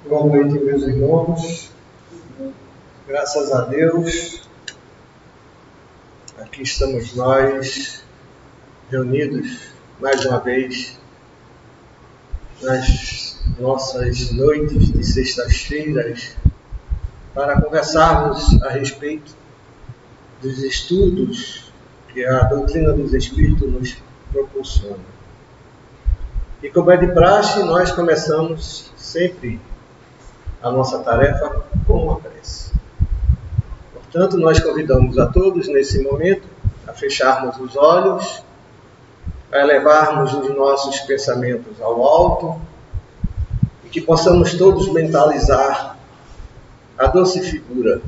Boa noite, meus irmãos. Graças a Deus, aqui estamos nós, reunidos mais uma vez nas nossas noites de sextas-feiras para conversarmos a respeito dos estudos que a doutrina dos Espíritos nos proporciona. E como é de praxe, nós começamos sempre a nossa tarefa com uma prece. Portanto, nós convidamos a todos nesse momento a fecharmos os olhos, a elevarmos os nossos pensamentos ao alto e que possamos todos mentalizar a doce figura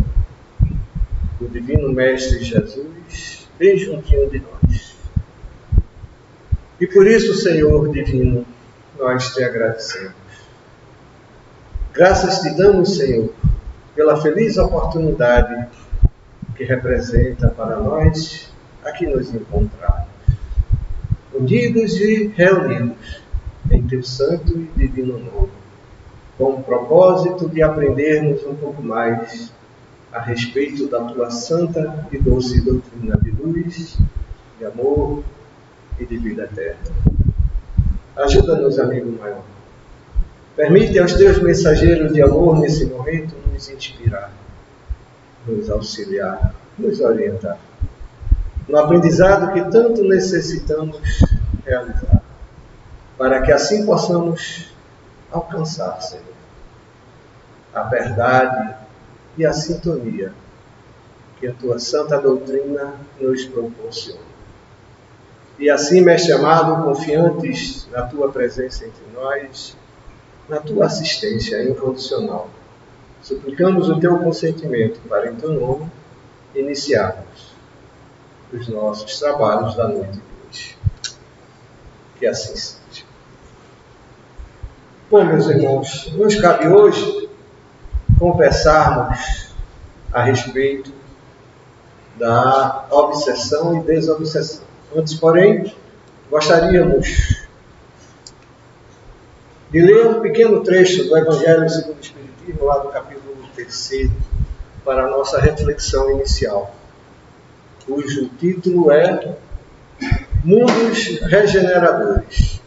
do Divino Mestre Jesus bem juntinho de nós. E por isso, Senhor Divino, nós te agradecemos. Graças te damos, Senhor, pela feliz oportunidade que representa para nós aqui nos encontrarmos, unidos e reunidos em teu santo e divino nome, com o propósito de aprendermos um pouco mais a respeito da tua santa e doce doutrina de luz, de amor e de vida eterna. Ajuda-nos, amigo maior. Permite aos teus mensageiros de amor nesse momento nos inspirar, nos auxiliar, nos orientar no aprendizado que tanto necessitamos realizar, para que assim possamos alcançar, Senhor, a verdade e a sintonia que a tua santa doutrina nos proporciona. E assim, Mestre amado, confiantes na tua presença entre nós, na tua assistência incondicional, suplicamos o teu consentimento para, em teu nome, iniciarmos os nossos trabalhos da noite de hoje. Que assim seja. Bom, meus irmãos, nos cabe hoje conversarmos a respeito da obsessão e desobsessão. Antes, porém, gostaríamos de ler um pequeno trecho do Evangelho segundo o Espiritismo, lá do capítulo 3, para a nossa reflexão inicial, cujo título é Mundos Regeneradores.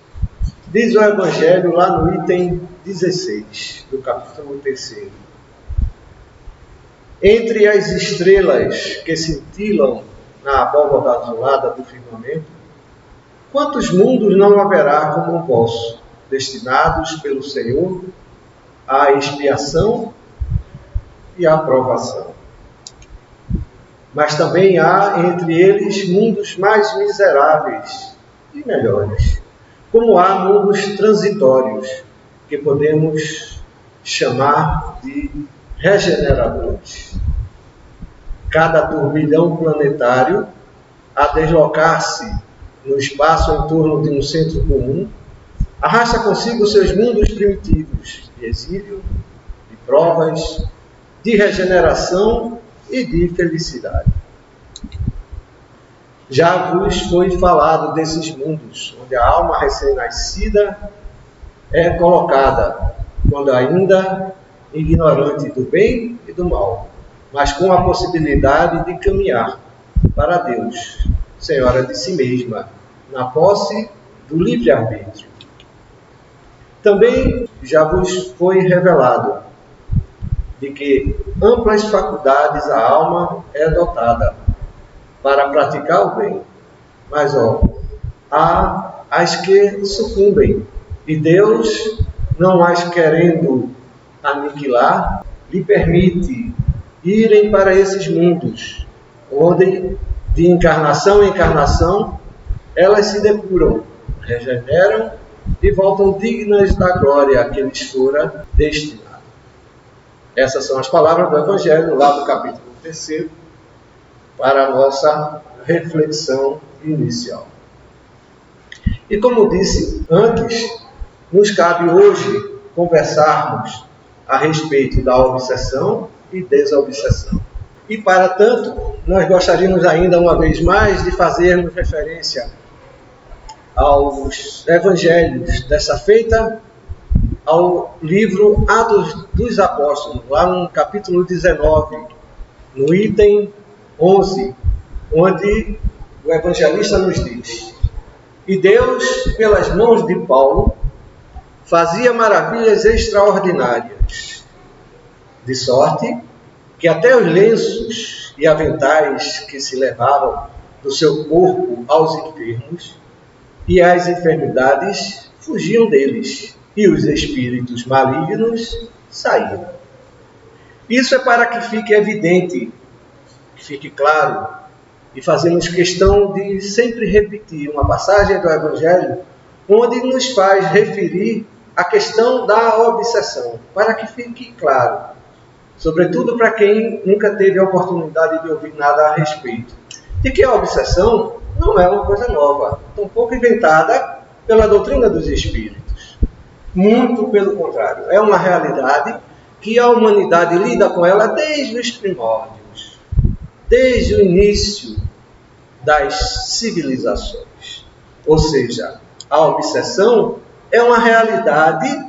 Diz o Evangelho lá no item 16 do capítulo 3. Entre as estrelas que cintilam na abóbada azulada do firmamento, quantos mundos não haverá como o vosso, destinados pelo Senhor à expiação e à provação? Mas também há entre eles mundos mais miseráveis e melhores, como há mundos transitórios, que podemos chamar de regeneradores. Cada turbilhão planetário, a deslocar-se no espaço em torno de um centro comum, arrasta consigo seus mundos primitivos de exílio, de provas, de regeneração e de felicidade. Já vos foi falado desses mundos, onde a alma recém-nascida é colocada, quando ainda ignorante do bem e do mal, mas com a possibilidade de caminhar para Deus, senhora de si mesma, na posse do livre-arbítrio. Também já vos foi revelado de que amplas faculdades a alma é dotada para praticar o bem, mas há as que sucumbem, e Deus, não as querendo aniquilar, lhe permite irem para esses mundos, onde de encarnação em encarnação elas se depuram, regeneram e voltam dignas da glória a que lhes fora destinada. Essas são as palavras do Evangelho, lá do capítulo 3, para a nossa reflexão inicial. E como disse antes, nos cabe hoje conversarmos a respeito da obsessão e desobsessão. E para tanto, nós gostaríamos ainda uma vez mais de fazermos referência aos evangelhos dessa feita ao livro Atos dos Apóstolos, lá no capítulo 19, no item 11, onde o evangelista nos diz: e Deus, pelas mãos de Paulo, fazia maravilhas extraordinárias, de sorte que até os lenços e aventais que se levavam do seu corpo aos enfermos e as enfermidades fugiam deles, e os espíritos malignos saíam. Isso é para que fique evidente, que fique claro, e fazemos questão de sempre repetir uma passagem do Evangelho onde nos faz referir a questão da obsessão, para que fique claro, sobretudo para quem nunca teve a oportunidade de ouvir nada a respeito, de que a obsessão não é uma coisa nova, tampouco inventada pela doutrina dos espíritos. Muito pelo contrário, é uma realidade que a humanidade lida com ela desde os primórdios, desde o início das civilizações. Ou seja, a obsessão é uma realidade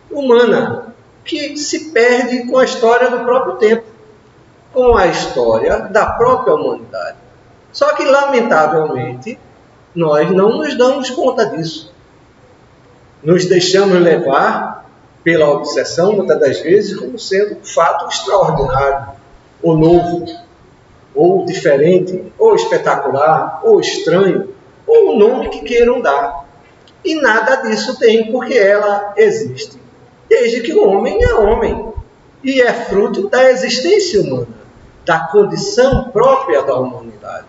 humana que se perde com a história do próprio tempo, com a história da própria humanidade. Só que, lamentavelmente, nós não nos damos conta disso. Nos deixamos levar pela obsessão, muitas das vezes, como sendo um fato extraordinário, ou novo, ou diferente, ou espetacular, ou estranho, ou o nome que queiram dar. E nada disso tem, porque ela existe, desde que o homem é homem, e é fruto da existência humana, da condição própria da humanidade.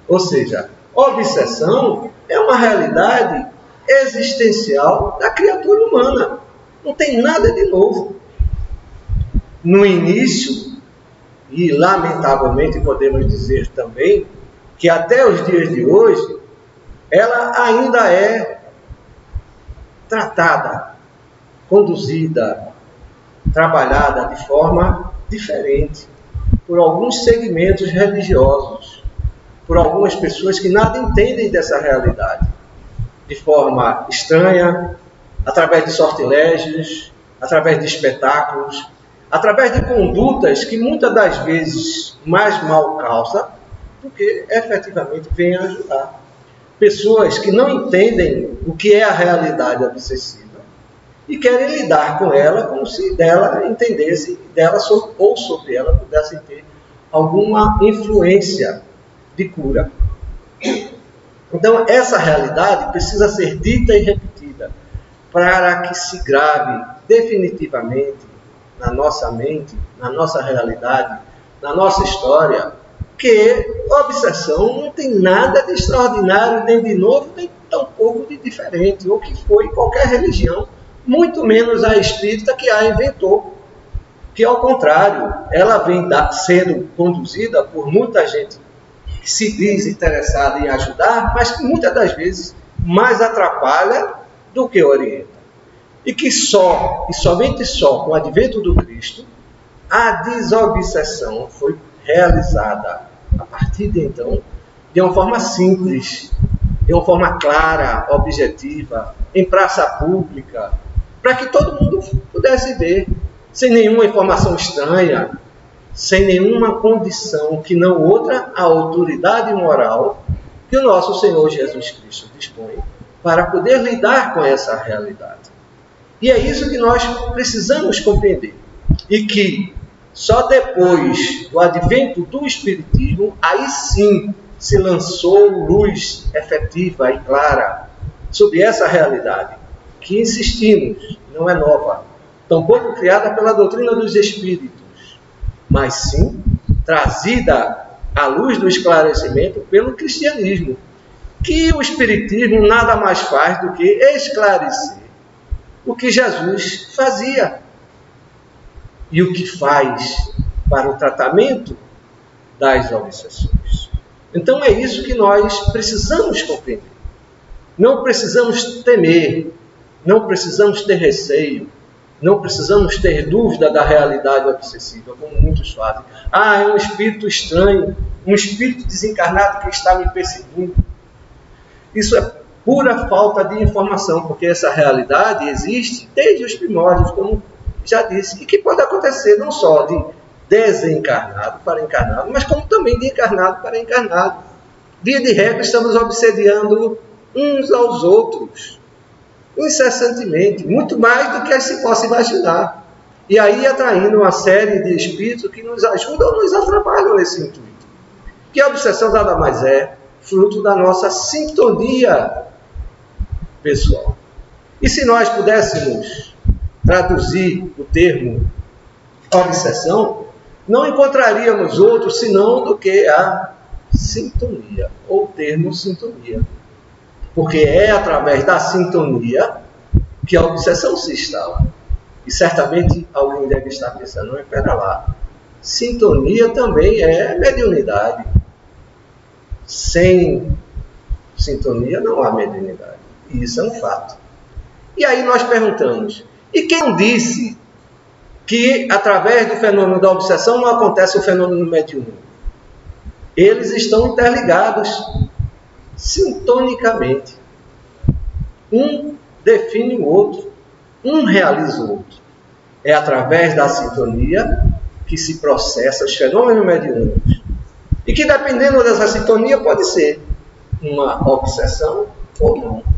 Ou seja, obsessão é uma realidade existencial da criatura humana. Não tem nada de novo. No início, e lamentavelmente podemos dizer também, que até os dias de hoje, ela ainda é tratada, conduzida, trabalhada de forma diferente por alguns segmentos religiosos, por algumas pessoas que nada entendem dessa realidade, de forma estranha, através de sortilégios, através de espetáculos, através de condutas que muitas das vezes mais mal causa do que efetivamente vêm a ajudar. Pessoas que não entendem o que é a realidade obsessiva e querem lidar com ela como se dela entendesse, dela ou sobre ela pudessem ter alguma influência de cura. Então, essa realidade precisa ser dita e repetida para que se grave definitivamente na nossa mente, na nossa realidade, na nossa história, que a obsessão não tem nada de extraordinário, nem de novo, nem tampouco de diferente, ou que foi qualquer religião, muito menos a espírita que a inventou. Que, ao contrário, ela vem sendo conduzida por muita gente que se diz interessada em ajudar, mas que muitas das vezes mais atrapalha do que orienta. E que somente com o advento do Cristo, a desobsessão foi realizada a partir de então, de uma forma simples, de uma forma clara, objetiva, em praça pública, para que todo mundo pudesse ver, sem nenhuma informação estranha, sem nenhuma condição que não outra a autoridade moral que o nosso Senhor Jesus Cristo dispõe para poder lidar com essa realidade. E é isso que nós precisamos compreender. E que só depois do advento do Espiritismo, aí sim se lançou luz efetiva e clara sobre essa realidade, que insistimos, não é nova, tampouco criada pela doutrina dos Espíritos, mas sim trazida à luz do esclarecimento pelo cristianismo, que o Espiritismo nada mais faz do que esclarecer o que Jesus fazia e o que faz para o tratamento das obsessões. Então é isso que nós precisamos compreender. Não precisamos temer, não precisamos ter receio, não precisamos ter dúvida da realidade obsessiva, como muitos fazem. Ah, é um espírito estranho, um espírito desencarnado que está me perseguindo. Isso é pura falta de informação, porque essa realidade existe desde os primórdios, como já disse, e que pode acontecer não só de desencarnado para encarnado, mas como também de encarnado para encarnado. Via de regra, estamos obsediando uns aos outros, incessantemente, muito mais do que se possa imaginar. E aí atraindo uma série de espíritos que nos ajudam ou nos atrapalham nesse intuito. Que a obsessão nada mais é fruto da nossa sintonia pessoal. E se nós pudéssemos traduzir o termo obsessão, não encontraríamos outro senão do que a sintonia, ou o termo sintonia. Porque é através da sintonia que a obsessão se instala. E certamente alguém deve estar pensando, não, espera lá, sintonia também é mediunidade. Sem sintonia não há mediunidade. E isso é um fato. E aí nós perguntamos, e quem disse que através do fenômeno da obsessão não acontece o fenômeno mediúnico? Eles estão interligados sintonicamente. Um define o outro, um realiza o outro. É através da sintonia que se processa os fenômenos mediúnicos. E que dependendo dessa sintonia pode ser uma obsessão ou não.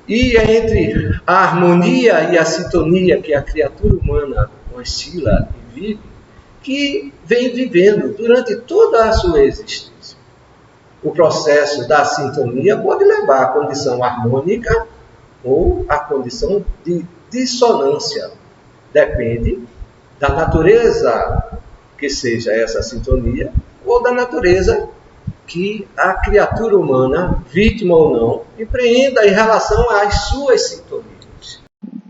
E é entre a harmonia e a sintonia que a criatura humana oscila e vive, que vem vivendo durante toda a sua existência. O processo da sintonia pode levar à condição harmônica ou à condição de dissonância. Depende da natureza que seja essa sintonia ou da natureza que a criatura humana, vítima ou não, empreenda em relação às suas sintonias.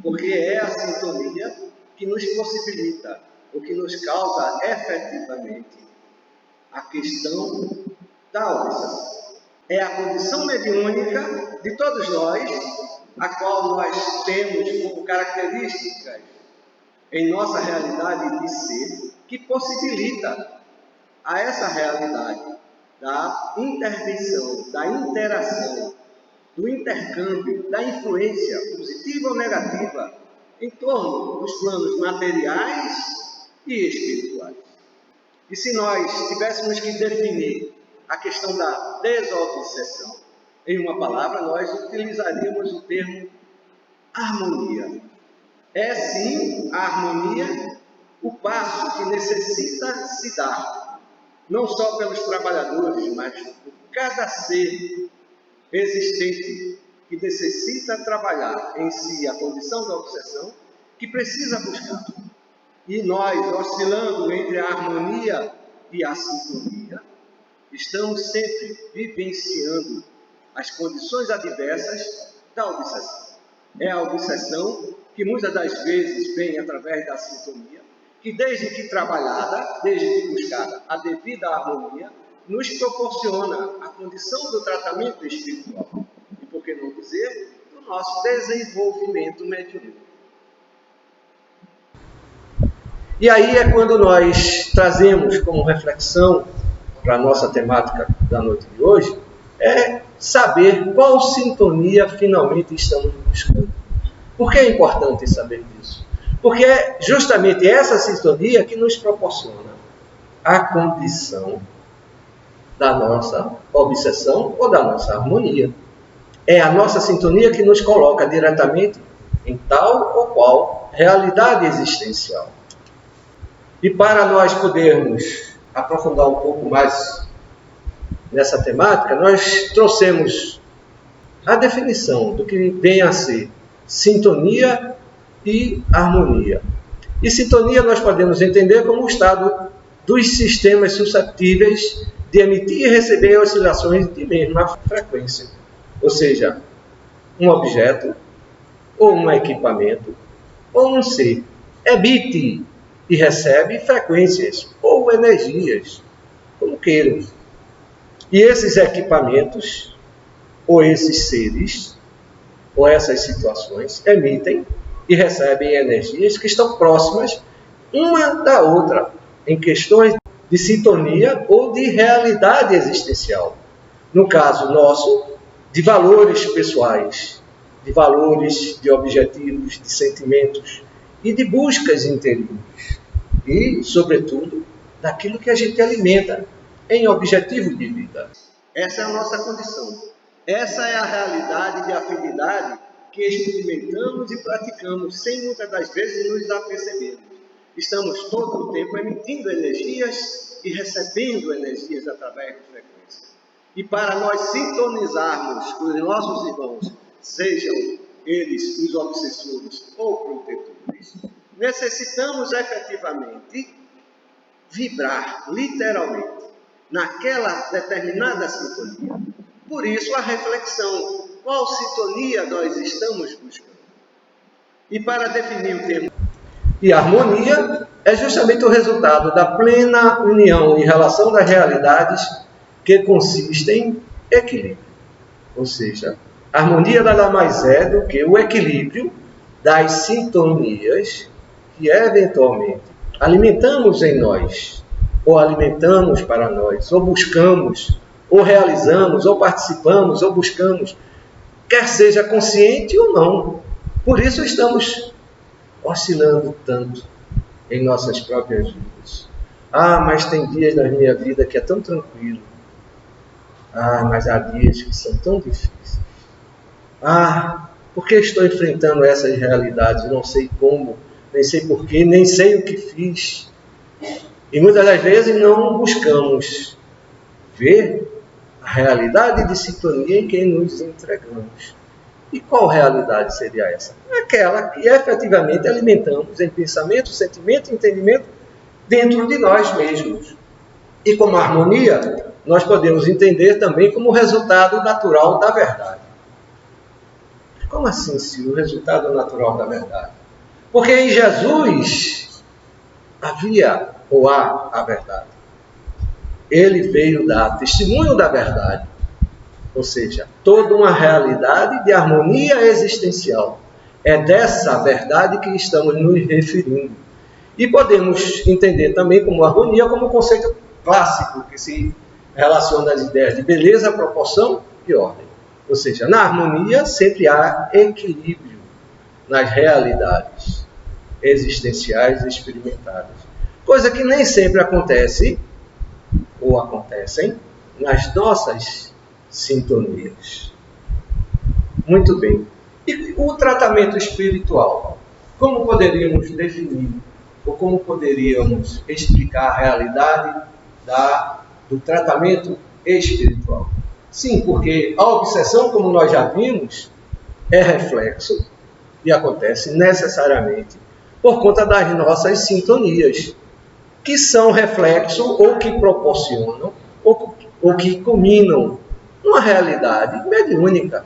Porque é a sintonia que nos possibilita, o que nos causa efetivamente a questão da obsessão. É a condição mediúnica de todos nós, a qual nós temos como características em nossa realidade de ser, que possibilita a essa realidade da intervenção, da interação, do intercâmbio, da influência positiva ou negativa em torno dos planos materiais e espirituais. E se nós tivéssemos que definir a questão da desobsessão em uma palavra, nós utilizaríamos o termo harmonia. É sim a harmonia o passo que necessita se dar, não só pelos trabalhadores, mas por cada ser existente que necessita trabalhar em si a condição da obsessão, que precisa buscar. E nós, oscilando entre a harmonia e a sintonia, estamos sempre vivenciando as condições adversas da obsessão. É a obsessão que muitas das vezes vem através da sintonia, que desde que trabalhada, desde que buscada a devida harmonia, nos proporciona a condição do tratamento espiritual. E por que não dizer, do nosso desenvolvimento mediúnico. E aí é quando nós trazemos como reflexão para a nossa temática da noite de hoje, é saber qual sintonia finalmente estamos buscando. Por que é importante saber disso? Porque é justamente essa sintonia que nos proporciona a condição da nossa obsessão ou da nossa harmonia. É a nossa sintonia que nos coloca diretamente em tal ou qual realidade existencial. E para nós podermos aprofundar um pouco mais nessa temática, nós trouxemos a definição do que vem a ser sintonia e harmonia. E sintonia nós podemos entender como o estado dos sistemas suscetíveis de emitir e receber oscilações de mesma frequência. Ou seja, um objeto, ou um equipamento, ou um ser emite e recebe frequências ou energias, como queiram. E esses equipamentos, ou esses seres, ou essas situações, emitem e recebem energias que estão próximas uma da outra, em questões de sintonia ou de realidade existencial. No caso nosso, de valores pessoais, de valores, de objetivos, de sentimentos e de buscas interiores. E, sobretudo, daquilo que a gente alimenta em objetivo de vida. Essa é a nossa condição. Essa é a realidade de afinidade que experimentamos e praticamos sem muitas das vezes nos apercebermos. Estamos todo o tempo emitindo energias e recebendo energias através de frequências. E para nós sintonizarmos com os nossos irmãos, sejam eles os obsessores ou protetores, necessitamos efetivamente vibrar, literalmente, naquela determinada sintonia. Por isso a reflexão, qual sintonia nós estamos buscando? E para definir o termo e harmonia, é justamente o resultado da plena união e relação das realidades que consistem em equilíbrio. Ou seja, a harmonia nada mais é do que o equilíbrio das sintonias que eventualmente alimentamos em nós, ou alimentamos para nós, ou buscamos, ou realizamos, ou participamos, ou buscamos, quer seja consciente ou não. Por isso estamos oscilando tanto em nossas próprias vidas. Mas tem dias na minha vida que é tão tranquilo. Mas há dias que são tão difíceis. Por que estou enfrentando essas realidades? Não sei como, nem sei porquê, nem sei o que fiz. E muitas das vezes não buscamos ver a realidade de sintonia em que nos entregamos. E qual realidade seria essa? Aquela que efetivamente alimentamos em pensamento, sentimento e entendimento dentro de nós mesmos. E como harmonia, nós podemos entender também como resultado natural da verdade. Como assim, se o resultado natural da verdade? Porque em Jesus havia ou há a verdade. Ele veio dar testemunho da verdade. Ou seja, toda uma realidade de harmonia existencial. É dessa verdade que estamos nos referindo. E podemos entender também como harmonia como um conceito clássico que se relaciona às ideias de beleza, proporção e ordem. Ou seja, na harmonia sempre há equilíbrio nas realidades existenciais experimentadas. Coisa que nem sempre acontece ou acontecem nas nossas sintonias. Muito bem. E o tratamento espiritual? Como poderíamos definir ou como poderíamos explicar a realidade do tratamento espiritual? Sim, porque a obsessão, como nós já vimos, é reflexo e acontece necessariamente por conta das nossas sintonias, que são reflexo ou que proporcionam ou que culminam numa realidade mediúnica.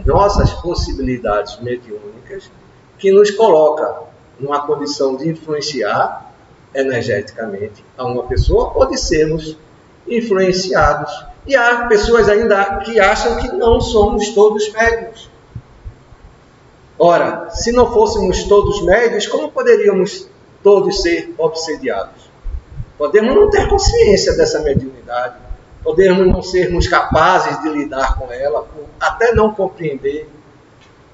Nossas possibilidades mediúnicas que nos coloca numa condição de influenciar energeticamente a uma pessoa ou de sermos influenciados. E há pessoas ainda que acham que não somos todos médiuns. Ora, se não fôssemos todos médiuns, como poderíamos todos ser obsediados? Podemos não ter consciência dessa mediunidade, podemos não sermos capazes de lidar com ela, até não compreender,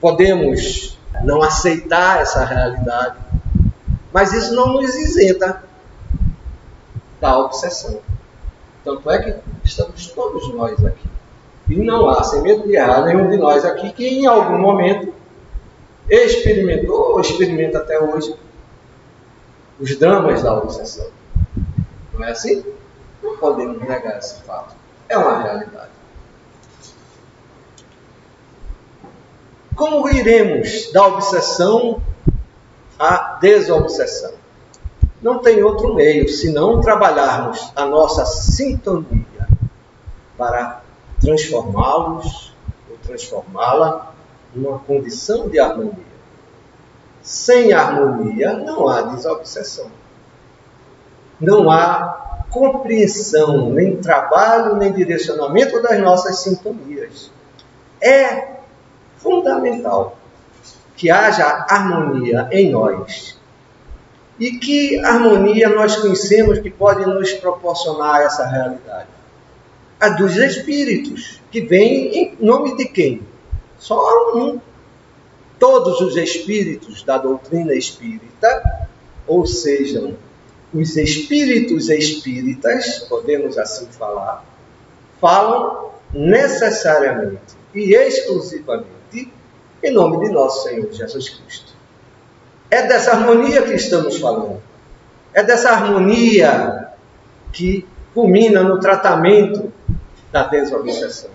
podemos não aceitar essa realidade, mas isso não nos isenta da obsessão. Tanto é que estamos todos nós aqui. E não há, sem medo de errar, nenhum de nós aqui que em algum momento experimentou ou experimenta até hoje os dramas da obsessão. Não é assim? Não podemos negar esse fato. É uma realidade. Como iremos da obsessão à desobsessão? Não tem outro meio, senão trabalharmos a nossa sintonia para transformá-los ou transformá-la numa condição de harmonia. Sem harmonia não há desobsessão. Não há compreensão, nem trabalho, nem direcionamento das nossas sintonias. É fundamental que haja harmonia em nós. E que harmonia nós conhecemos que pode nos proporcionar essa realidade? a dos espíritos, que vem em nome de quem? Só um. Todos os espíritos da doutrina espírita, ou seja, os espíritos espíritas, podemos assim falar, falam necessariamente e exclusivamente em nome de nosso Senhor Jesus Cristo. É dessa harmonia que estamos falando. É dessa harmonia que culmina no tratamento da desobsessão,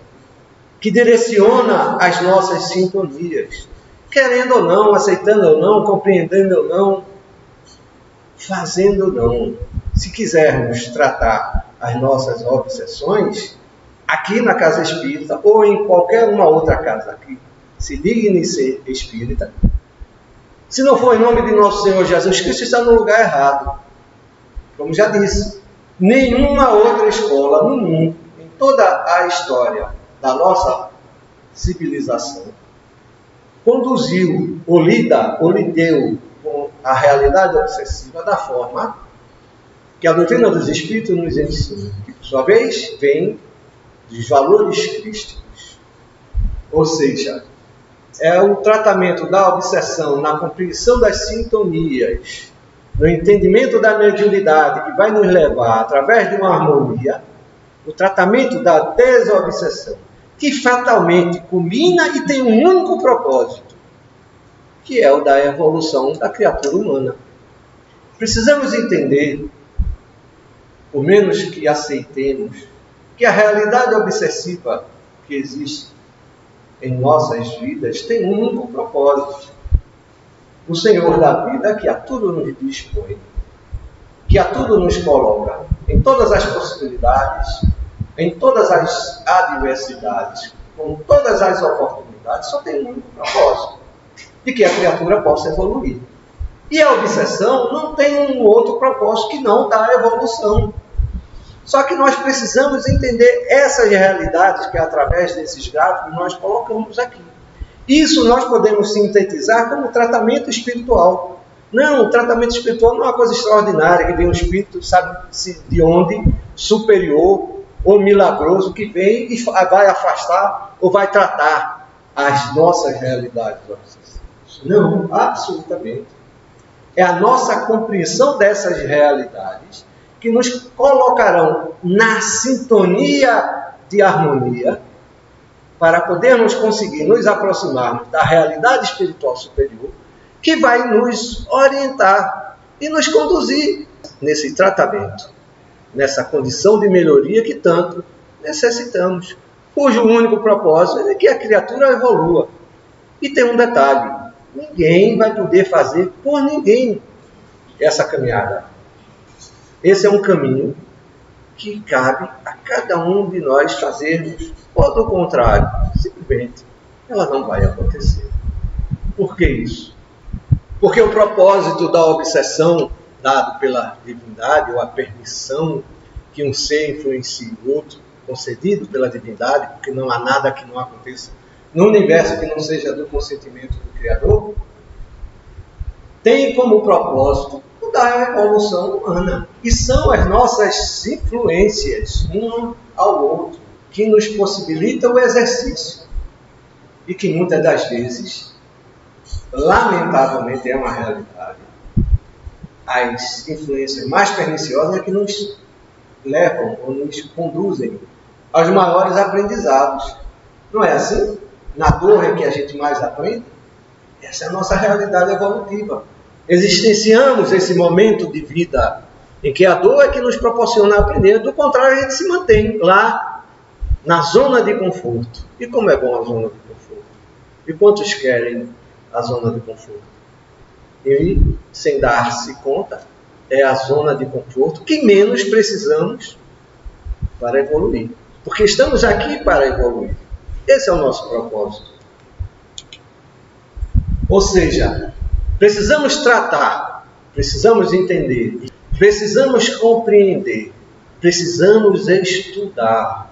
que direciona as nossas sintonias, querendo ou não, aceitando ou não, compreendendo ou não, fazendo ou não. Se quisermos tratar as nossas obsessões, aqui na Casa Espírita, ou em qualquer uma outra casa que se digne ser espírita, se não for em nome de nosso Senhor Jesus Cristo, está no lugar errado. Como já disse, nenhuma outra escola no mundo, em toda a história da nossa civilização, conduziu ou lidou com a realidade obsessiva da forma que a doutrina dos Espíritos nos ensina, que por sua vez vem dos valores crísticos. Ou seja, é o tratamento da obsessão na compreensão das sintonias, no entendimento da mediunidade, que vai nos levar, através de uma harmonia, o tratamento da desobsessão, que fatalmente culmina e tem um único propósito, que é o da evolução da criatura humana. Precisamos entender, por menos que aceitemos, que a realidade obsessiva que existe em nossas vidas tem um único propósito. O Senhor da vida, que a tudo nos dispõe, que a tudo nos coloca, em todas as possibilidades, em todas as adversidades, com todas as oportunidades, só tem um único propósito, de que a criatura possa evoluir. E a obsessão não tem um outro propósito que não da evolução. Só que nós precisamos entender essas realidades que, através desses gráficos, nós colocamos aqui. Isso nós podemos sintetizar como tratamento espiritual. Não, o tratamento espiritual não é uma coisa extraordinária, que vem um espírito, sabe-se de onde, superior ou milagroso, que vem e vai afastar ou vai tratar as nossas realidades obsessivas. Não, absolutamente. É a nossa compreensão dessas realidades que nos colocarão na sintonia de harmonia para podermos conseguir nos aproximarmos da realidade espiritual superior, que vai nos orientar e nos conduzir nesse tratamento, nessa condição de melhoria que tanto necessitamos, cujo único propósito é que a criatura evolua. E tem um detalhe: ninguém vai poder fazer por ninguém essa caminhada. Esse é um caminho que cabe a cada um de nós fazermos. Ou do contrário, simplesmente, ela não vai acontecer. Por que isso? Porque o propósito da obsessão dado pela divindade, ou a permissão que um ser influencie o outro, concedido pela divindade, porque não há nada que não aconteça no universo que não seja do consentimento do Criador, tem como propósito da evolução humana. E são as nossas influências, um ao outro, que nos possibilitam o exercício. E que muitas das vezes, lamentavelmente, é uma realidade. As influências mais perniciosas é que nos levam ou nos conduzem aos maiores aprendizados. Não é assim? Na dor é que a gente mais aprende. Essa é a nossa realidade evolutiva. Existenciamos esse momento de vida em que a dor é que nos proporciona aprender. Do contrário, a gente se mantém lá na zona de conforto. E como é bom a zona de conforto? E quantos querem a zona de conforto? E, sem dar-se conta, é a zona de conforto que menos precisamos para evoluir. Porque estamos aqui para evoluir. Esse é o nosso propósito. Ou seja, precisamos tratar, precisamos entender, precisamos compreender, precisamos estudar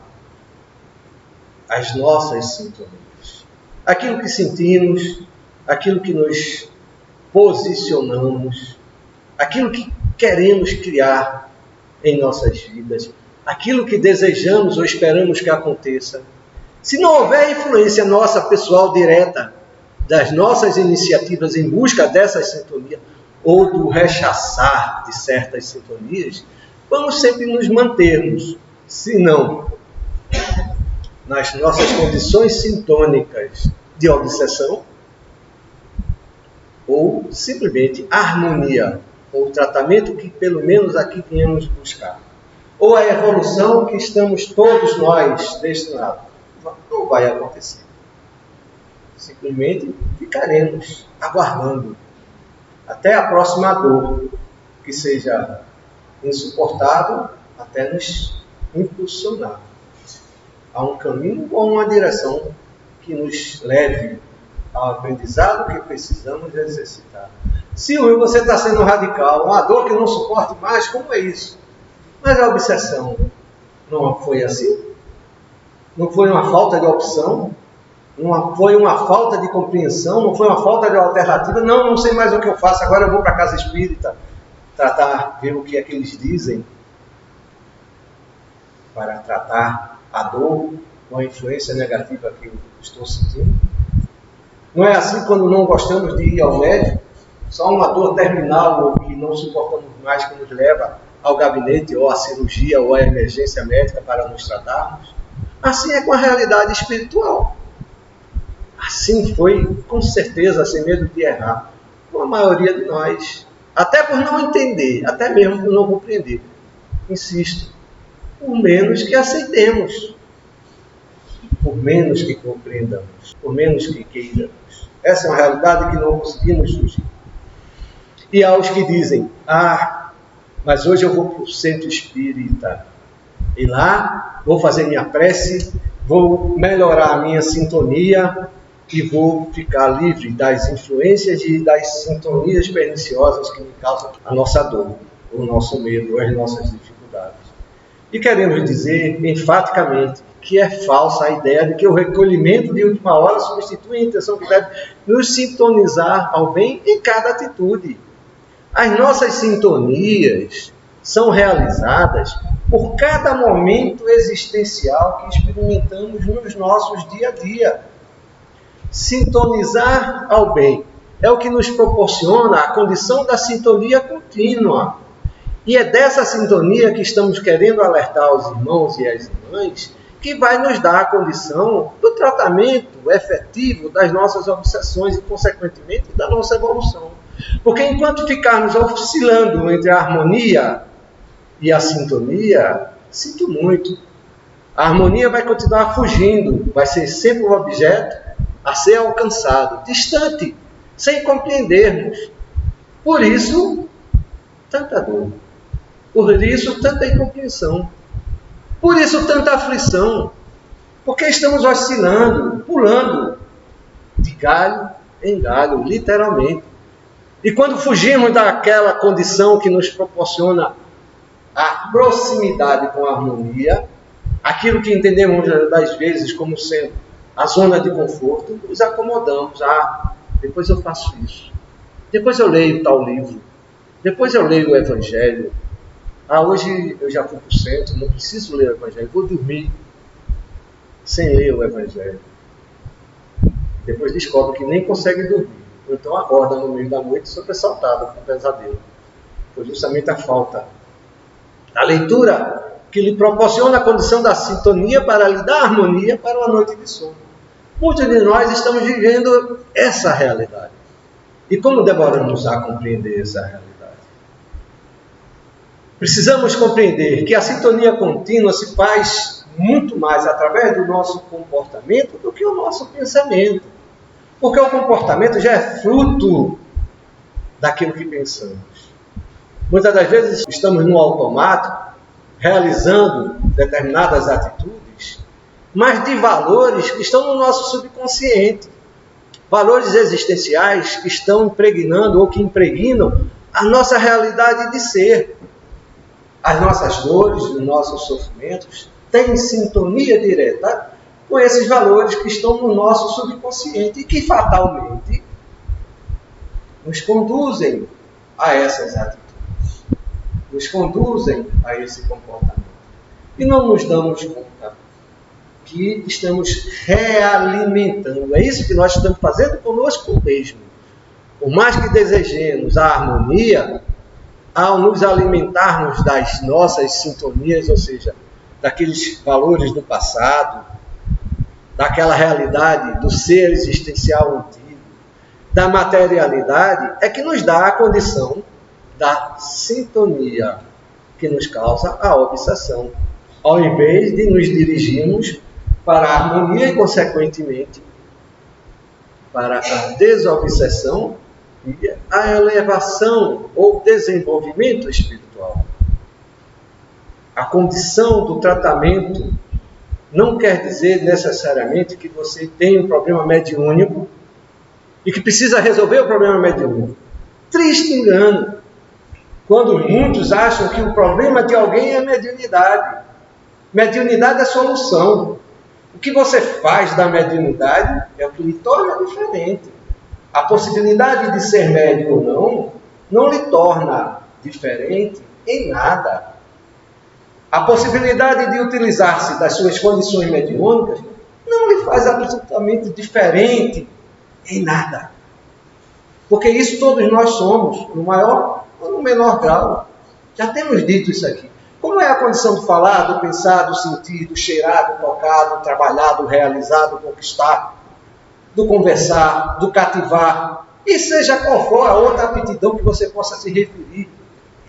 as nossas sintonias. Aquilo que sentimos, aquilo que nos posicionamos, aquilo que queremos criar em nossas vidas, aquilo que desejamos ou esperamos que aconteça, se não houver influência nossa pessoal direta das nossas iniciativas em busca dessas sintonias ou do rechaçar de certas sintonias, vamos sempre nos mantermos, se não nas nossas condições sintônicas de obsessão, ou simplesmente harmonia, ou tratamento que pelo menos aqui viemos buscar, ou a evolução que estamos todos nós destinados. Não vai acontecer. Simplesmente ficaremos aguardando até a próxima dor, que seja insuportável, até nos impulsionar a um caminho ou uma direção que nos leve ao aprendizado que precisamos exercitar. Silvio, você está sendo radical, uma dor que não suporte mais, como é isso? Mas a obsessão não foi assim? Não foi uma falta de opção? Não foi uma falta de compreensão? Não foi uma falta de alternativa? Não sei mais o que eu faço, agora eu vou para a casa espírita tratar, ver o que é que eles dizem para tratar a dor ou a influência negativa que eu estou sentindo. Não é assim quando não gostamos de ir ao médico, só uma dor terminal ou que não suportamos mais que nos leva ao gabinete ou à cirurgia ou à emergência médica para nos tratarmos. Assim é com a realidade espiritual. Assim foi, com certeza, sem medo de errar, com a maioria de nós. Até por não entender, até mesmo por não compreender. Insisto, por menos que aceitemos, por menos que compreendamos, por menos que queiramos. Essa é uma realidade que não conseguimos fugir. E aos que dizem, mas hoje eu vou para o centro espírita, e lá vou fazer minha prece, vou melhorar a minha sintonia e vou ficar livre das influências e das sintonias perniciosas que me causam a nossa dor, o nosso medo, as nossas dificuldades. E queremos dizer enfaticamente que é falsa a ideia de que o recolhimento de última hora substitui a intenção que deve nos sintonizar ao bem em cada atitude. As nossas sintonias são realizadas por cada momento existencial que experimentamos nos nossos dia a dia. Sintonizar ao bem é o que nos proporciona a condição da sintonia contínua. E é dessa sintonia que estamos querendo alertar os irmãos e as irmãs, que vai nos dar a condição do tratamento efetivo das nossas obsessões e, consequentemente, da nossa evolução. Porque enquanto ficarmos oscilando entre a harmonia e a sintonia, sinto muito, a harmonia vai continuar fugindo, vai ser sempre um objeto a ser alcançado, distante, sem compreendermos. Por isso, tanta dor. Por isso, tanta incompreensão. Por isso, tanta aflição. Porque estamos oscilando, pulando de galho em galho, literalmente. E quando fugimos daquela condição que nos proporciona a proximidade com a harmonia, aquilo que entendemos das vezes como sendo a zona de conforto, nos acomodamos. Depois eu faço isso. Depois eu leio tal livro. Depois eu leio o Evangelho. Hoje eu já fui para o centro, não preciso ler o Evangelho, vou dormir sem ler o Evangelho. Depois descobre que nem consegue dormir. Ou então acorda no meio da noite sobressaltado com pesadelo. Foi justamente a falta da leitura que lhe proporciona a condição da sintonia para lhe dar harmonia para uma noite de sono. Muitos de nós estamos vivendo essa realidade. E como demoramos a compreender essa realidade? Precisamos compreender que a sintonia contínua se faz muito mais através do nosso comportamento do que o nosso pensamento. Porque o comportamento já é fruto daquilo que pensamos. Muitas das vezes estamos no automático, realizando determinadas atitudes, mas de valores que estão no nosso subconsciente. Valores existenciais que estão impregnando ou que impregnam a nossa realidade de ser. As nossas dores, os nossos sofrimentos têm sintonia direta com esses valores que estão no nosso subconsciente e que fatalmente nos conduzem a essas atitudes, nos conduzem a esse comportamento. e não nos damos conta que estamos realimentando. É isso que nós estamos fazendo conosco mesmo. Por mais que desejemos a harmonia, ao nos alimentarmos das nossas sintonias, ou seja, daqueles valores do passado, daquela realidade do ser existencial antigo, da materialidade, é que nos dá a condição da sintonia, que nos causa a obsessão, ao invés de nos dirigirmos para a harmonia e, consequentemente, para a desobsessão e a elevação ou desenvolvimento espiritual. A condição do tratamento não quer dizer necessariamente que você tem um problema mediúnico e que precisa resolver o problema mediúnico. Triste engano, quando muitos acham que o problema de alguém é mediunidade. Mediunidade é solução. O que você faz da mediunidade é o que lhe torna diferente. A possibilidade de ser médium ou não lhe torna diferente em nada. A possibilidade de utilizar-se das suas condições mediúnicas não lhe faz absolutamente diferente em nada. Porque isso todos nós somos, no maior ou no menor grau. Já temos dito isso aqui. Como é a condição do falar, do pensar, do sentir, do cheirar, do tocar, do trabalhar, do realizar, do conquistar, do conversar, do cativar, e seja qual for a outra aptidão que você possa se referir.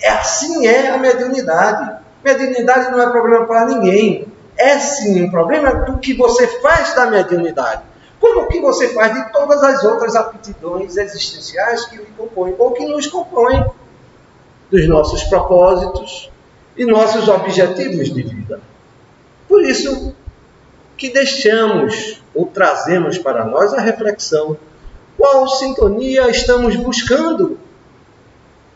Assim é a mediunidade. Mediunidade não é problema para ninguém. É sim um problema do que você faz da mediunidade. Como o que você faz de todas as outras aptidões existenciais que lhe compõem, ou que nos compõem, dos nossos propósitos e nossos objetivos de vida. Por isso que deixamos ou trazemos para nós a reflexão: qual sintonia estamos buscando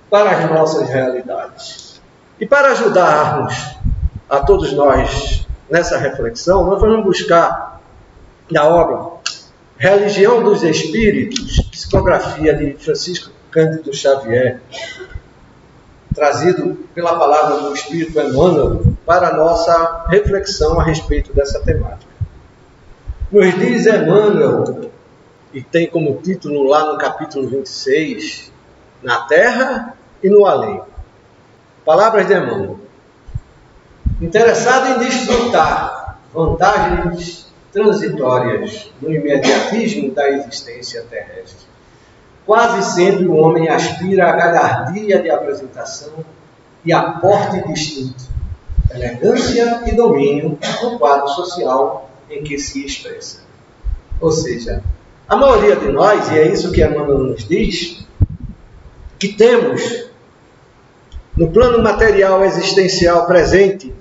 para as nossas realidades? E para ajudarmos a todos nós nessa reflexão, nós vamos buscar na obra Religião dos Espíritos, psicografia de Francisco Cândido Xavier, trazido pela palavra do Espírito Emmanuel para a nossa reflexão a respeito dessa temática. Nos diz Emmanuel, e tem como título lá no capítulo 26, Na Terra e no Além. Palavras de Emmanuel. Interessado em desfrutar vantagens transitórias no imediatismo da existência terrestre, quase sempre o homem aspira à galhardia de apresentação e a porte distinto, elegância e domínio no quadro social em que se expressa. Ou seja, a maioria de nós, e é isso que Emmanuel nos diz, que temos no plano material existencial presente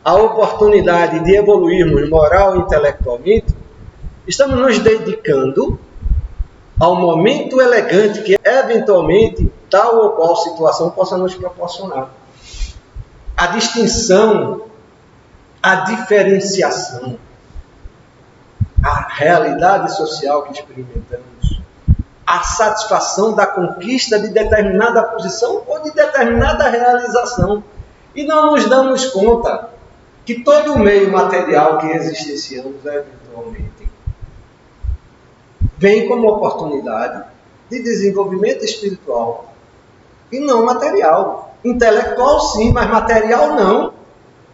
a oportunidade de evoluirmos moral e intelectualmente, estamos nos dedicando ao momento elegante que eventualmente tal ou qual situação possa nos proporcionar. A distinção, a diferenciação, a realidade social que experimentamos, a satisfação da conquista de determinada posição ou de determinada realização. E não nos damos conta que todo o meio material que existenciamos eventualmente vem como oportunidade de desenvolvimento espiritual e não material. Intelectual sim, mas material não.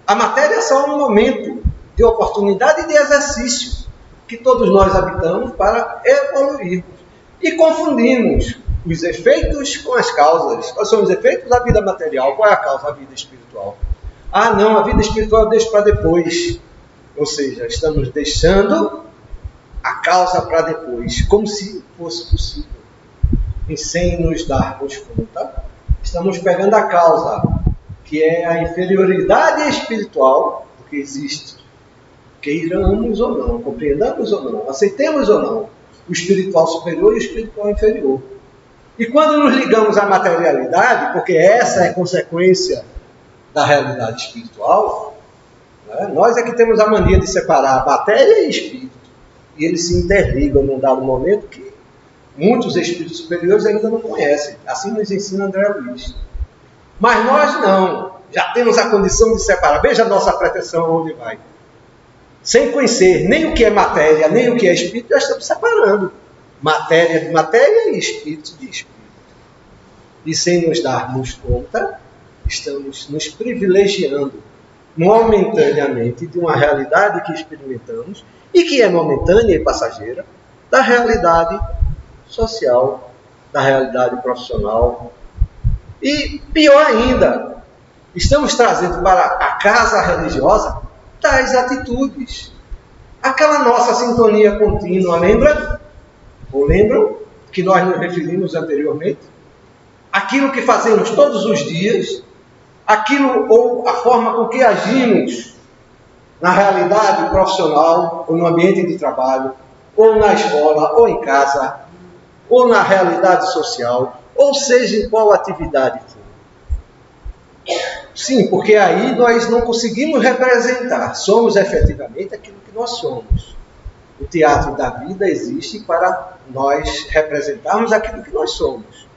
A matéria é só um momento de oportunidade e de exercício que todos nós habitamos para evoluirmos. E confundimos os efeitos com as causas. Quais são os efeitos da vida material? Qual é a causa da vida espiritual? Ah, não, a vida espiritual eu deixo para depois. Ou seja, estamos deixando a causa para depois, como se fosse possível. E sem nos darmos conta, estamos pegando a causa, que é a inferioridade espiritual, porque existe. Queiramos ou não, compreendamos ou não, aceitemos ou não, o espiritual superior e o espiritual inferior. E quando nos ligamos à materialidade, porque essa é consequência da realidade espiritual, né, nós é que temos a mania de separar matéria e espírito. E eles se interligam num dado momento que muitos espíritos superiores ainda não conhecem. Assim nos ensina André Luiz. Mas nós não. já temos a condição de separar. Veja a nossa pretensão onde vai. Sem conhecer nem o que é matéria, nem o que é espírito, já estamos separando matéria de matéria e espírito de espírito. E sem nos darmos conta, estamos nos privilegiando momentaneamente de uma realidade que experimentamos e que é momentânea e passageira, da realidade social, da realidade profissional. E pior ainda, estamos trazendo para a casa religiosa tais atitudes. Aquela nossa sintonia contínua, lembra? Ou lembram que nós nos referimos anteriormente? Aquilo que fazemos todos os dias, aquilo ou a forma com que agimos na realidade profissional, ou no ambiente de trabalho, ou na escola, ou em casa, ou na realidade social, ou seja, em qual atividade for. Sim, porque aí nós não conseguimos representar, somos efetivamente aquilo que nós somos. O teatro da vida existe para nós representarmos aquilo que nós somos.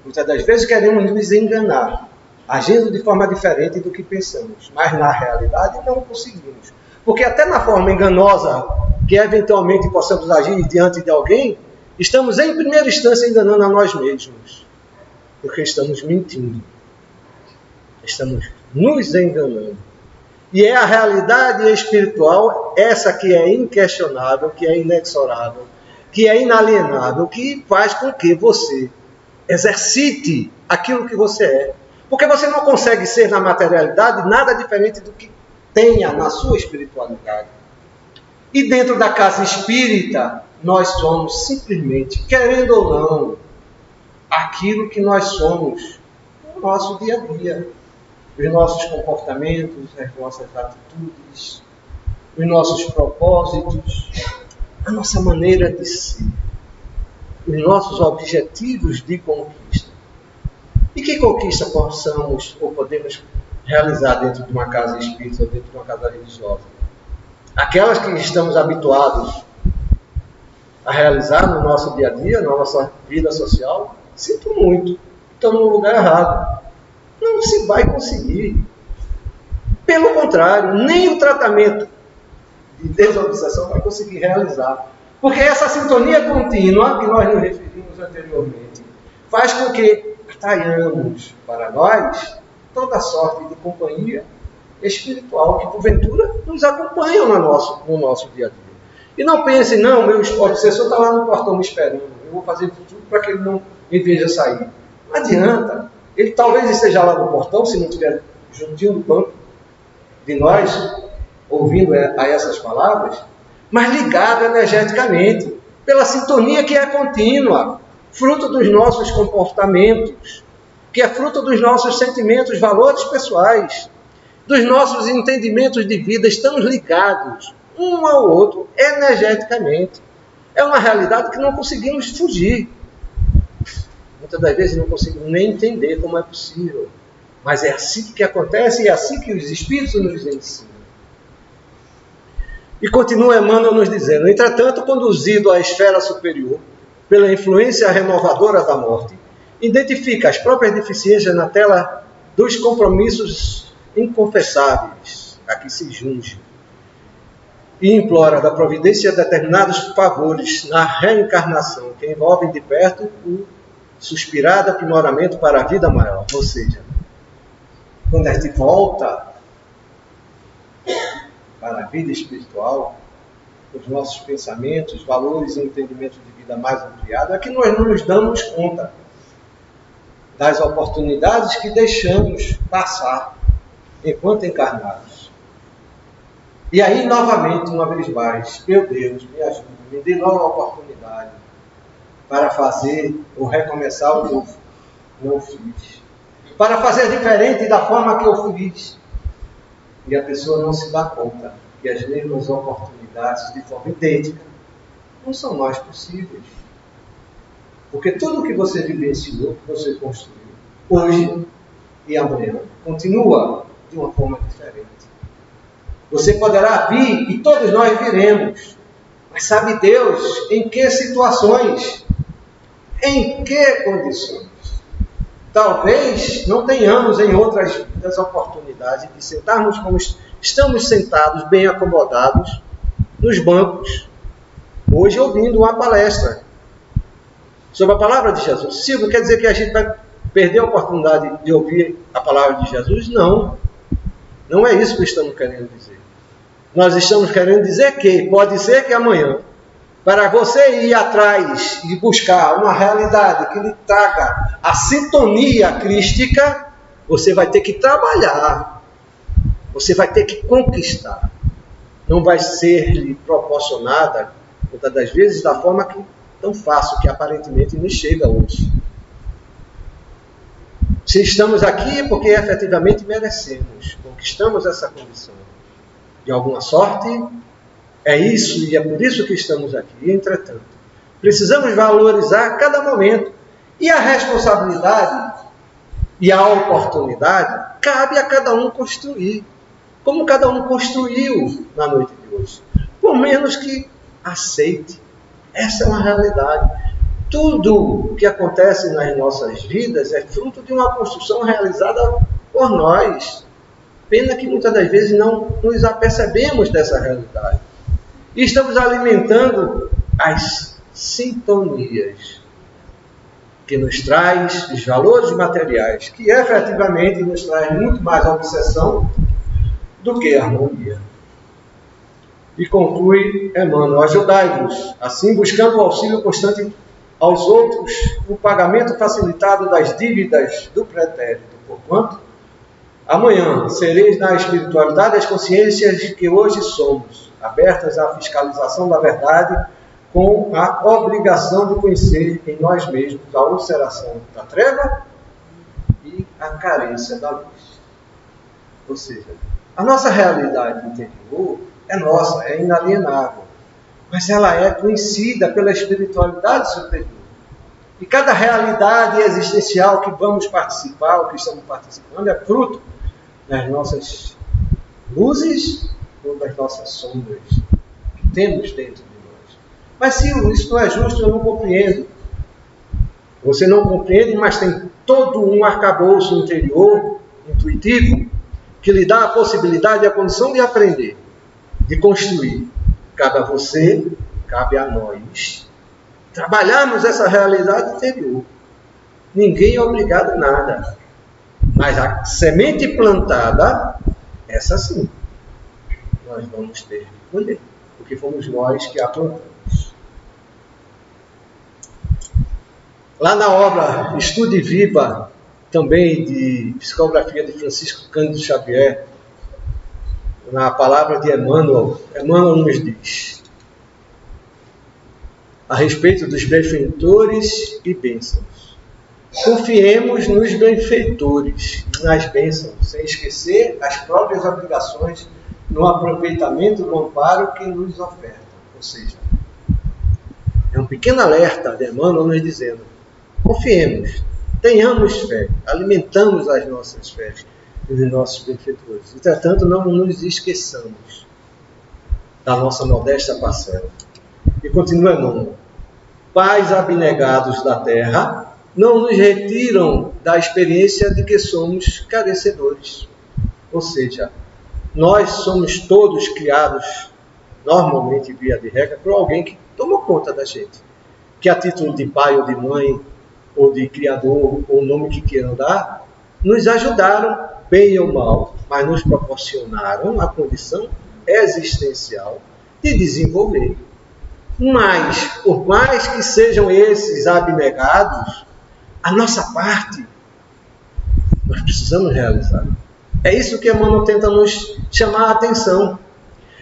Muitas das vezes queremos nos enganar, agindo de forma diferente do que pensamos, mas na realidade não conseguimos. Porque até na forma enganosa que eventualmente possamos agir diante de alguém, estamos em primeira instância enganando a nós mesmos. Porque estamos mentindo. Estamos nos enganando. E é a realidade espiritual, essa que é inquestionável, que é inexorável, que é inalienável, que faz com que você exercite aquilo que você é. Porque você não consegue ser na materialidade nada diferente do que tenha na sua espiritualidade. E dentro da casa espírita, nós somos simplesmente, querendo ou não, aquilo que nós somos no nosso dia a dia. Os nossos comportamentos, as nossas atitudes, os nossos propósitos, a nossa maneira de ser, os nossos objetivos de conquista. E que conquista possamos ou podemos realizar dentro de uma casa espírita ou dentro de uma casa religiosa? Aquelas que estamos habituados a realizar no nosso dia a dia, na nossa vida social, sinto muito, estamos no lugar errado. Não se vai conseguir. Pelo contrário, nem o tratamento de desobsessão vai conseguir realizar. Porque essa sintonia contínua, que nós nos referimos anteriormente, faz com que atraiamos para nós toda sorte de companhia espiritual que, porventura, nos acompanham no nosso dia a dia. E não pensem, não, meu obsessor está lá no portão me esperando, eu vou fazer tudo para que ele não me veja sair. Não adianta. Ele talvez esteja lá no portão, se não estiver juntinho do banco de nós, ouvindo a essas palavras, mas ligado energeticamente, pela sintonia que é contínua, fruto dos nossos comportamentos, que é fruto dos nossos sentimentos, valores pessoais, dos nossos entendimentos de vida. Estamos ligados um ao outro energeticamente. É uma realidade que não conseguimos fugir. Muitas das vezes não conseguimos nem entender como é possível. Mas é assim que acontece e é assim que os Espíritos nos ensinam. E continua Emmanuel nos dizendo: entretanto, conduzido à esfera superior, pela influência renovadora da morte, identifica as próprias deficiências na tela dos compromissos inconfessáveis a que se junge. E implora da providência determinados favores na reencarnação, que envolvem de perto o suspirado aprimoramento para a vida maior. Ou seja, quando a gente volta para a vida espiritual, os nossos pensamentos, valores e entendimentos de vida mais ampliado, é que nós não nos damos conta das oportunidades que deixamos passar enquanto encarnados. E aí, novamente, uma vez mais, meu Deus, me ajude, me dê nova oportunidade para fazer ou recomeçar o que eu não fiz. Para fazer diferente da forma que eu fiz. E a pessoa não se dá conta que as mesmas oportunidades, de forma idêntica, não são mais possíveis. Porque tudo o que você vivenciou, que você construiu, hoje e amanhã, continua de uma forma diferente. Você poderá vir, e todos nós viremos, mas sabe Deus em que situações, em que condições. talvez não tenhamos em outras vidas oportunidade de sentarmos como estamos sentados, bem acomodados, nos bancos, hoje ouvindo uma palestra sobre a palavra de Jesus. Silvio, quer dizer que a gente vai perder a oportunidade de ouvir a palavra de Jesus? Não. Não é isso que estamos querendo dizer. Nós estamos querendo dizer que pode ser que amanhã, para você ir atrás e buscar uma realidade que lhe traga a sintonia crística, você vai ter que trabalhar. Você vai ter que conquistar. Não vai ser lhe proporcionada, muitas das vezes, da forma que, tão fácil que aparentemente nos chega hoje. Se estamos aqui é porque efetivamente merecemos, conquistamos essa condição. De alguma sorte, é isso e é por isso que estamos aqui. Entretanto, precisamos valorizar cada momento. E a responsabilidade e a oportunidade cabe a cada um construir. Como cada um construiu na noite de hoje. Por menos que aceite. Essa é uma realidade. Tudo que acontece nas nossas vidas é fruto de uma construção realizada por nós. Pena que muitas das vezes não nos apercebemos dessa realidade. E estamos alimentando as sintonias que nos traz os valores materiais, que efetivamente nos traz muito mais obsessão do que harmonia. E conclui Emmanuel: ajudai-vos, assim buscando o auxílio constante aos outros, o pagamento facilitado das dívidas do pretérito, porquanto amanhã sereis na espiritualidade as consciências que hoje somos, abertas à fiscalização da verdade, com a obrigação de conhecer em nós mesmos a ulceração da treva e a carência da luz. Ou seja, a nossa realidade interior é nossa, é inalienável, mas ela é conhecida pela espiritualidade superior. E cada realidade existencial que vamos participar, ou que estamos participando, é fruto das nossas luzes ou das nossas sombras que temos dentro de nós. Mas se isso não é justo, eu não compreendo. Você não compreende, mas tem todo um arcabouço interior, intuitivo, que lhe dá a possibilidade e a condição de aprender, de construir. Cabe a você, cabe a nós trabalharmos essa realidade interior. Ninguém é obrigado a nada. Mas a semente plantada, essa sim, nós vamos ter que colher, porque fomos nós que a plantamos. Lá na obra Estude Viva, também de psicografia de Francisco Cândido Xavier, na palavra de Emmanuel, Emmanuel nos diz a respeito dos benfeitores e bênçãos. Confiemos nos benfeitores, nas bênçãos, sem esquecer as próprias obrigações no aproveitamento do amparo que nos ofertam. Ou seja, é um pequeno alerta de Emmanuel nos dizendo: confiemos, tenhamos fé, alimentamos as nossas fés e os nossos benfeitores. Entretanto, não nos esqueçamos da nossa modesta parcela. E continua Emmanuel: pais abnegados da terra não nos retiram da experiência de que somos carecedores. Ou seja, nós somos todos criados, normalmente via de regra, por alguém que tomou conta da gente. Que a título de pai ou de mãe, ou de criador, ou o nome que queiram dar, nos ajudaram, bem ou mal, mas nos proporcionaram a condição existencial de desenvolver. Mas, por mais que sejam esses abnegados, a nossa parte, nós precisamos realizar. É isso que Emmanuel tenta nos chamar a atenção.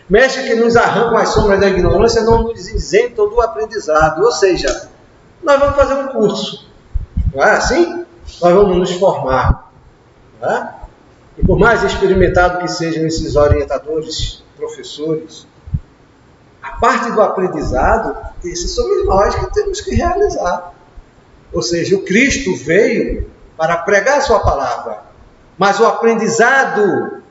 Mestre que nos arrancam as sombras da ignorância não nos isentam do aprendizado. Ou seja, nós vamos fazer um curso. Não é assim? Nós vamos nos formar. Não é? E por mais experimentado que sejam esses orientadores, professores, a parte do aprendizado, esses somos nós que temos que realizar. Ou seja, o Cristo veio para pregar a sua palavra, mas o aprendizado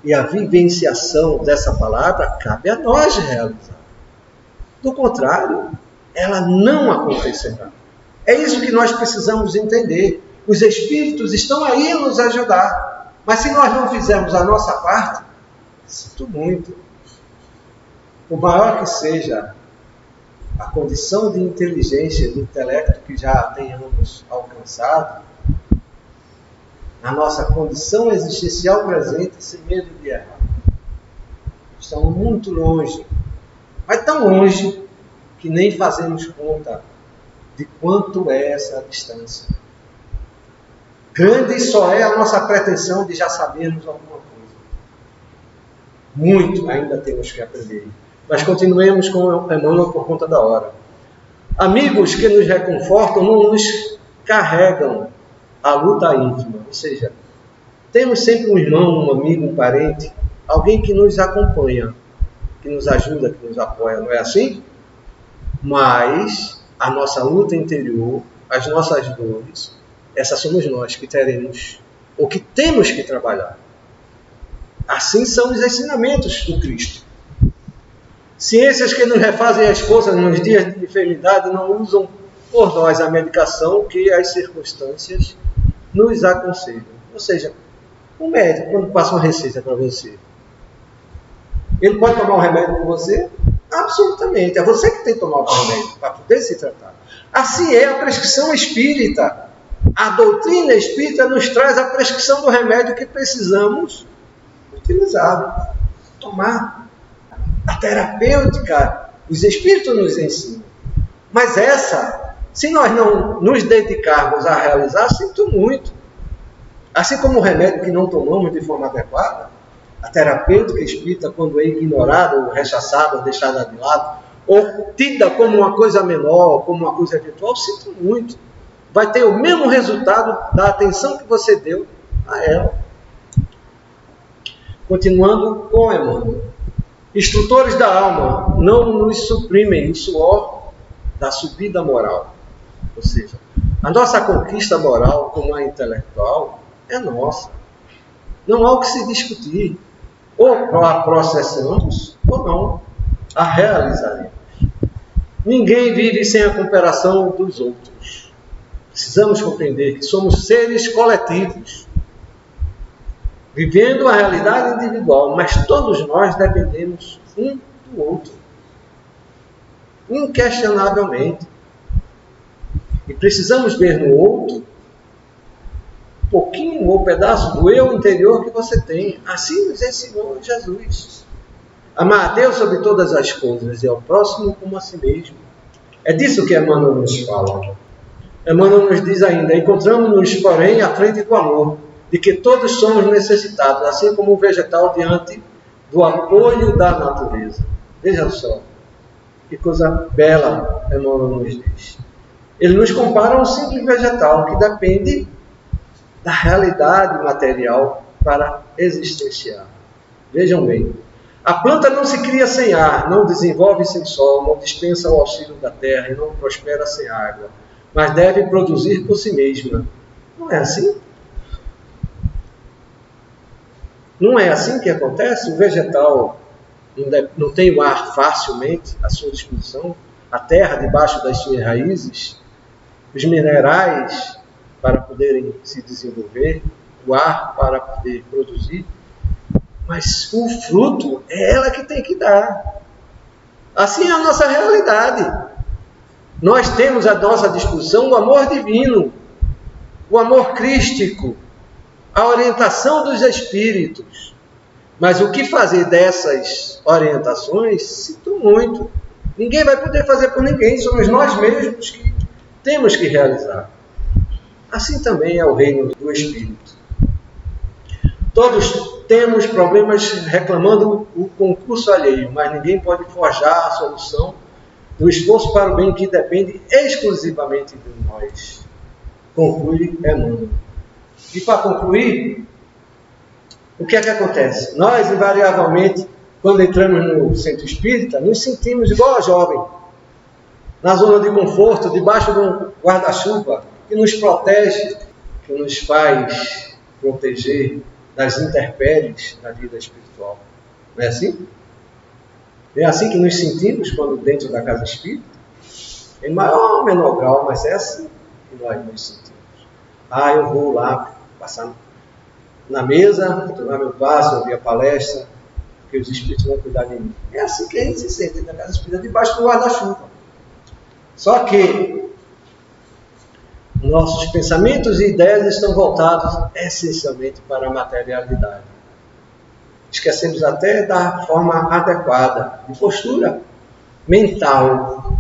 e a vivenciação dessa palavra cabe a nós realizar. Do contrário, ela não acontecerá. É isso que nós precisamos entender. Os Espíritos estão aí a nos ajudar. Mas se nós não fizermos a nossa parte, sinto muito. Por maior que seja a condição de inteligência, de intelecto que já tenhamos alcançado, a nossa condição existencial presente, sem medo de errar. Estamos muito longe, mas tão longe que nem fazemos conta de quanto é essa distância. Grande só é a nossa pretensão de já sabermos alguma coisa. Muito ainda temos que aprender. Mas continuemos com Emmanuel por conta da hora. Amigos que nos reconfortam não nos carregam a luta íntima. Ou seja, temos sempre um irmão, um amigo, um parente, alguém que nos acompanha, que nos ajuda, que nos apoia. Não é assim? Mas a nossa luta interior, as nossas dores, essas somos nós que teremos, ou que temos que trabalhar. Assim são os ensinamentos do Cristo. Ciências que nos refazem as forças nos dias de enfermidade não usam por nós a medicação que as circunstâncias nos aconselham. Ou seja, o médico, quando passa uma receita para você, ele pode tomar um remédio por você? Absolutamente. É você que tem que tomar o remédio para poder se tratar. Assim é a prescrição espírita. A doutrina espírita nos traz a prescrição do remédio que precisamos utilizar, tomar. A terapêutica, os espíritos nos ensinam. Mas essa, se nós não nos dedicarmos a realizar, sinto muito. Assim como o remédio que não tomamos de forma adequada, a terapêutica espírita, quando é ignorada, ou rechaçada, ou deixada de lado, ou tida como uma coisa menor, como uma coisa virtual, sinto muito. Vai ter o mesmo resultado da atenção que você deu a ela. Continuando com Emmanuel. Instrutores da alma não nos suprimem o suor da subida moral. Ou seja, a nossa conquista moral, como a intelectual, é nossa. Não há o que se discutir. Ou a processamos, ou não. A realizaremos. Ninguém vive sem a cooperação dos outros. Precisamos compreender que somos seres coletivos, vivendo a realidade individual, mas todos nós dependemos um do outro, inquestionavelmente. E precisamos ver no outro um pouquinho ou pedaço do eu interior que você tem. Assim nos ensinou Jesus. Amar a Deus sobre todas as coisas e ao próximo como a si mesmo. É disso que Emmanuel nos fala. Emmanuel nos diz ainda: encontramos-nos, porém, à frente do amor, de que todos somos necessitados, assim como o vegetal diante do apoio da natureza. Veja só, que coisa bela Emmanuel nos diz. Ele nos compara a um simples vegetal que depende da realidade material para existenciar. Vejam bem, a planta não se cria sem ar, não desenvolve sem sol, não dispensa o auxílio da terra e não prospera sem água, mas deve produzir por si mesma. Não é assim? Não é assim que acontece? O vegetal não tem o ar facilmente à sua disposição, a terra debaixo das suas raízes, os minerais para poderem se desenvolver, o ar para poder produzir, mas o fruto é ela que tem que dar. Assim é a nossa realidade. Nós temos à nossa disposição o amor divino, o amor crístico, a orientação dos espíritos. Mas o que fazer dessas orientações, sinto muito. Ninguém vai poder fazer por ninguém, somos nós mesmos que temos que realizar. Assim também é o reino do Espírito. Todos temos problemas reclamando o concurso alheio, mas ninguém pode forjar a solução do esforço para o bem que depende exclusivamente de nós. Conclui Emmanuel. E para concluir, o que é que acontece? Nós, invariavelmente, quando entramos no centro espírita, nos sentimos igual a jovem, na zona de conforto, debaixo de um guarda-chuva que nos protege, que nos faz proteger das intempéries da vida espiritual. Não é assim? É assim que nos sentimos quando dentro da casa espírita? Em maior ou menor grau, mas é assim que nós nos sentimos. Eu vou lá passar na mesa, tomar meu passo, ouvir a palestra, porque os espíritos vão cuidar de mim. É assim que a gente se sente na casa espírita, debaixo do guarda-chuva. Só que nossos pensamentos e ideias estão voltados essencialmente para a materialidade. Esquecemos até da forma adequada de postura mental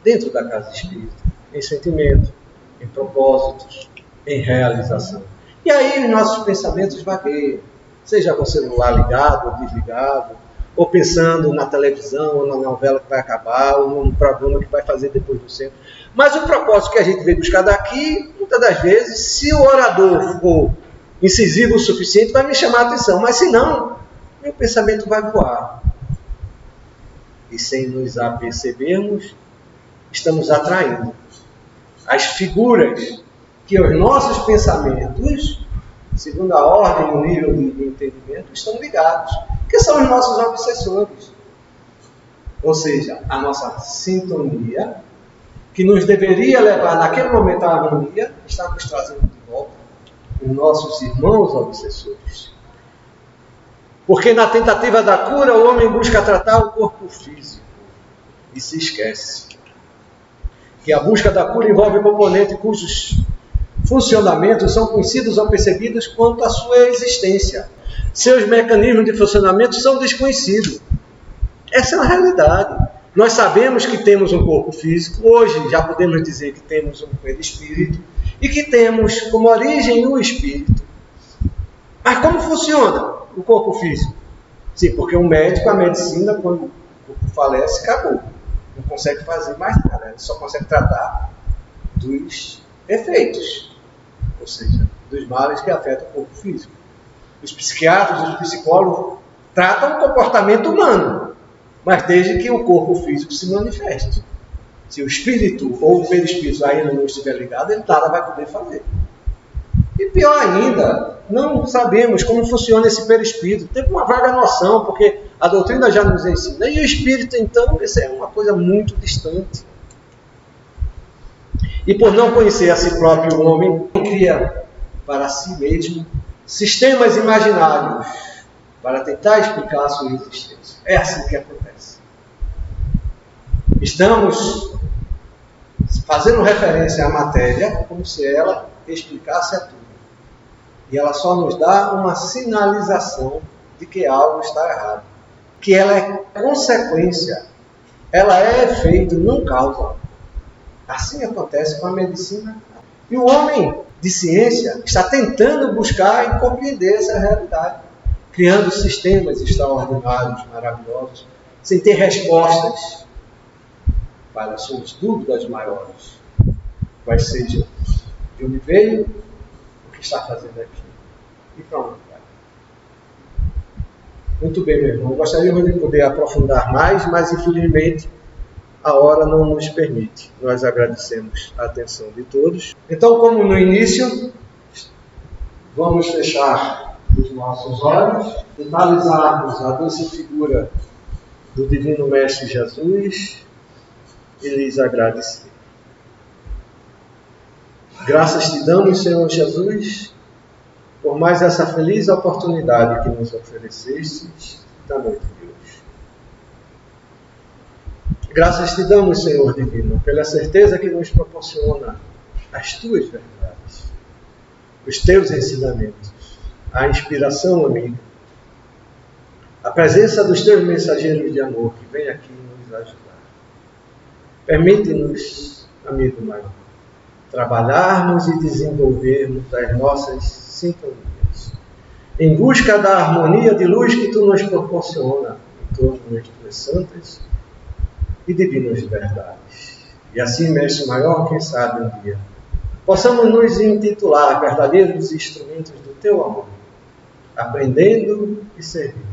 dentro da casa espírita, em sentimento, em propósitos, em realização. E aí os nossos pensamentos vagueiam, seja com o celular ligado ou desligado, ou pensando na televisão, ou na novela que vai acabar, ou no programa que vai fazer depois do centro. Mas o propósito que a gente veio buscar daqui, muitas das vezes, se o orador for incisivo o suficiente, vai me chamar a atenção. Mas se não, meu pensamento vai voar. E sem nos apercebermos, estamos atraindo as figuras que os nossos pensamentos, segundo a ordem e o nível de entendimento, estão ligados, que são os nossos obsessores. Ou seja, a nossa sintonia, que nos deveria levar naquele momento à harmonia, está nos trazendo de volta os nossos irmãos obsessores. Porque na tentativa da cura, o homem busca tratar o corpo físico e se esquece que a busca da cura envolve um componente cujos funcionamentos são conhecidos ou percebidos quanto à sua existência. Seus mecanismos de funcionamento são desconhecidos. Essa é a realidade. Nós sabemos que temos um corpo físico, hoje já podemos dizer que temos um perispírito e que temos como origem o espírito. Mas como funciona o corpo físico? Sim, porque o médico, a medicina, quando o corpo falece, acabou. Não consegue fazer mais nada, ele só consegue tratar dos efeitos, ou seja, dos males que afetam o corpo físico. Os psiquiatras, os psicólogos tratam o comportamento humano, mas desde que o corpo físico se manifeste. Se o espírito ou o perispírito ainda não estiver ligado, ele nada vai poder fazer. E pior ainda, não sabemos como funciona esse perispírito. Teve uma vaga noção, porque a doutrina já nos ensina. E o espírito, então, isso é uma coisa muito distante. E por não conhecer a si próprio, o homem cria para si mesmo sistemas imaginários para tentar explicar a sua existência. É assim que acontece. Estamos fazendo referência à matéria como se ela explicasse a tudo. E ela só nos dá uma sinalização de que algo está errado. Que ela é consequência, ela é efeito, não causa. Assim acontece com a medicina. E o homem de ciência está tentando buscar e compreender essa realidade, criando sistemas extraordinários, maravilhosos, sem ter respostas para as suas dúvidas maiores. Quais sejam de onde veio, o que está fazendo aqui e para onde vai. Muito bem, meu irmão. Gostaríamos de poder aprofundar mais, mas infelizmente a hora não nos permite. Nós agradecemos a atenção de todos. Então, como no início, vamos fechar os nossos olhos, analisarmos a doce figura do Divino Mestre Jesus e lhes agradecer. Graças te damos, Senhor Jesus, por mais essa feliz oportunidade que nos ofereceste da noite de hoje. Graças te damos, Senhor Divino, pela certeza que nos proporciona as tuas verdades, os teus ensinamentos, a inspiração amiga, a presença dos teus mensageiros de amor que vêm aqui nos ajudar. Permite-nos, amigo maior, trabalharmos e desenvolvermos as nossas sintonias, em busca da harmonia de luz que tu nos proporciona em torno das tuas santas e divinas verdades. E assim, Mestre Maior, quem sabe um dia, possamos nos intitular verdadeiros instrumentos do teu amor, aprendendo e servindo,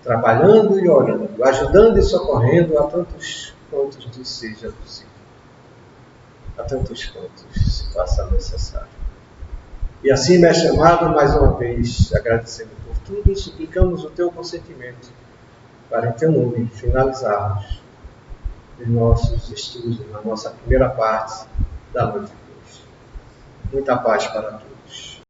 trabalhando e orando, ajudando e socorrendo a tantos quantos nos seja possível, a tantos quantos se faça necessário. E assim, Mestre amado, mais uma vez, agradecendo por tudo, suplicamos o teu consentimento para, em teu nome, finalizarmos os nossos estudos na nossa primeira parte da noite de hoje. Muita paz para todos.